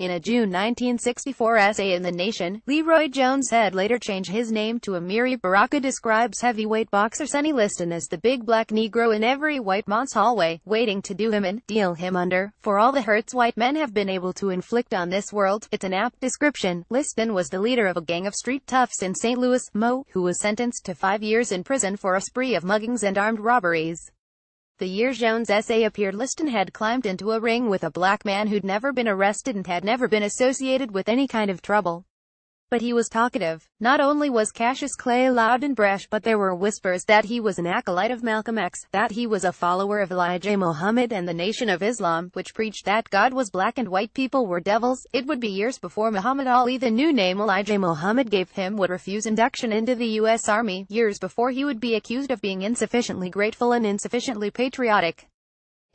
In a June 1964 essay in The Nation, LeRoi Jones had later changed his name to Amiri Baraka describes heavyweight boxer Sonny Liston as the big black Negro in every white man's hallway, waiting to do him in, deal him under, for all the hurts white men have been able to inflict on this world. It's an apt description. Liston was the leader of a gang of street toughs in St. Louis, Mo, who was sentenced to 5 years in prison for a spree of muggings and armed robberies. The year Jones' essay appeared, Liston had climbed into a ring with a black man who'd never been arrested and had never been associated with any kind of trouble. But he was talkative. Not only was Cassius Clay loud and brash, but there were whispers that he was an acolyte of Malcolm X, that he was a follower of Elijah Muhammad and the Nation of Islam, which preached that God was black and white people were devils. It would be years before Muhammad Ali, the new name Elijah Muhammad gave him, would refuse induction into the U.S. Army, years before he would be accused of being insufficiently grateful and insufficiently patriotic.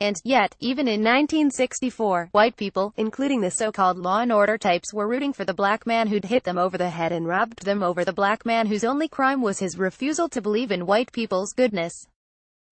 And yet, even in 1964, white people, including the so-called law and order types, were rooting for the black man who'd hit them over the head and robbed them, over the black man whose only crime was his refusal to believe in white people's goodness.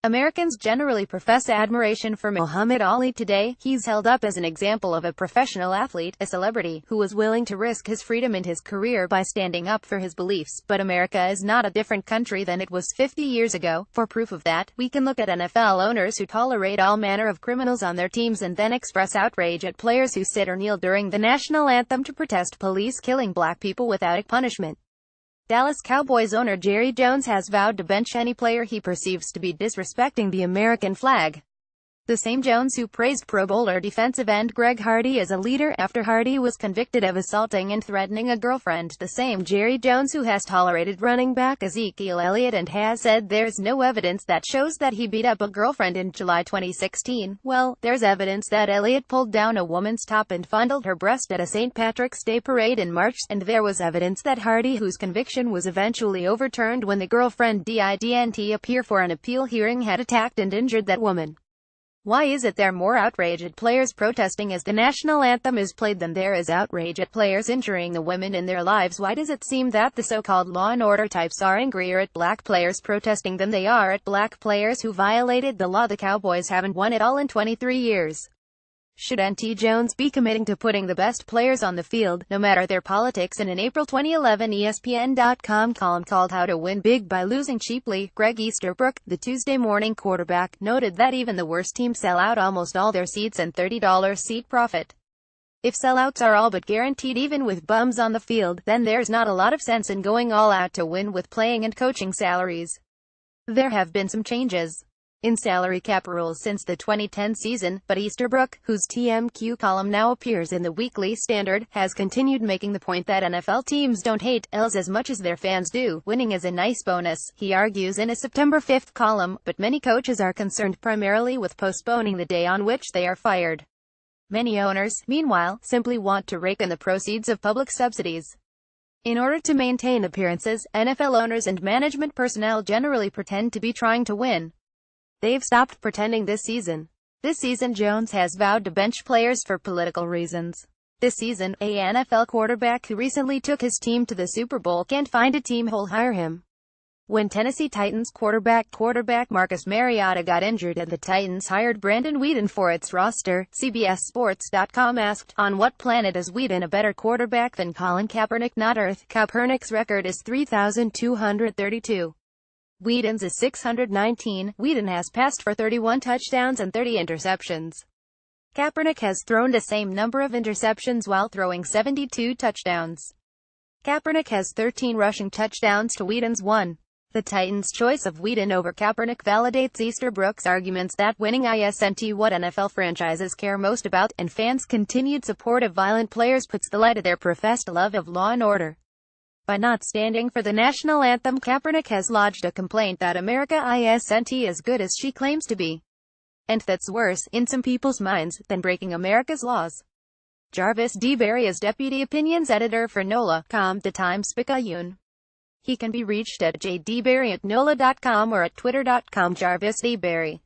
Americans generally profess admiration for Muhammad Ali today. He's held up as an example of a professional athlete, a celebrity, who was willing to risk his freedom and his career by standing up for his beliefs. But America is not a different country than it was 50 years ago. For proof of that, we can look at NFL owners who tolerate all manner of criminals on their teams and then express outrage at players who sit or kneel during the national anthem to protest police killing black people without punishment. Dallas Cowboys owner LeRoi Jones has vowed to bench any player he perceives to be disrespecting the American flag. The same Jones who praised Pro Bowler defensive end Greg Hardy as a leader after Hardy was convicted of assaulting and threatening a girlfriend. The same LeRoi Jones who has tolerated running back Ezekiel Elliott and has said there's no evidence that shows that he beat up a girlfriend in July 2016. Well, there's evidence that Elliott pulled down a woman's top and fondled her breast at a St. Patrick's Day parade in March, and there was evidence that Hardy, whose conviction was eventually overturned when the girlfriend didn't appear for an appeal hearing, had attacked and injured that woman. Why is it there more outrage at players protesting as the national anthem is played than there is outrage at players injuring the women in their lives? Why does it seem that the so-called law and order types are angrier at black players protesting than they are at black players who violated the law? The Cowboys haven't won it all in 23 years. Shouldn't Jones be committing to putting the best players on the field, no matter their politics? In an April 2011 ESPN.com column called How to Win Big by Losing Cheaply, Greg Easterbrook, the Tuesday morning quarterback, noted that even the worst teams sell out almost all their seats and $30 seat profit. If sellouts are all but guaranteed even with bums on the field, then there's not a lot of sense in going all out to win with playing and coaching salaries. There have been some changes in salary cap rules since the 2010 season, but Easterbrook, whose TMQ column now appears in the Weekly Standard, has continued making the point that NFL teams don't hate L's as much as their fans do. Winning is a nice bonus, he argues in a September 5th column, but many coaches are concerned primarily with postponing the day on which they are fired. Many owners, meanwhile, simply want to rake in the proceeds of public subsidies. In order to maintain appearances, NFL owners and management personnel generally pretend to be trying to win. They've stopped pretending this season. This season Jones has vowed to bench players for political reasons. This season, a NFL quarterback who recently took his team to the Super Bowl can't find a team who'll hire him. When Tennessee Titans quarterback Marcus Mariota got injured and the Titans hired Brandon Weeden for its roster, CBSSports.com asked, on what planet is Weeden a better quarterback than Colin Kaepernick? Not Earth. Kaepernick's record is 3,232. Weeden's is 619. Weeden has passed for 31 touchdowns and 30 interceptions. Kaepernick has thrown the same number of interceptions while throwing 72 touchdowns. Kaepernick has 13 rushing touchdowns to Weeden's 1. The Titans' choice of Weeden over Kaepernick validates Easterbrook's arguments that winning isn't what NFL franchises care most about, and fans' continued support of violent players puts the lie to their professed love of law and order. By not standing for the national anthem, Kaepernick has lodged a complaint that America isn't as good as she claims to be. And that's worse, in some people's minds, than breaking America's laws. Jarvis D. Berry is deputy opinions editor for NOLA.com, The Times Picayune. He can be reached at jdberry@nola.com or at twitter.com Jarvis D. Berry.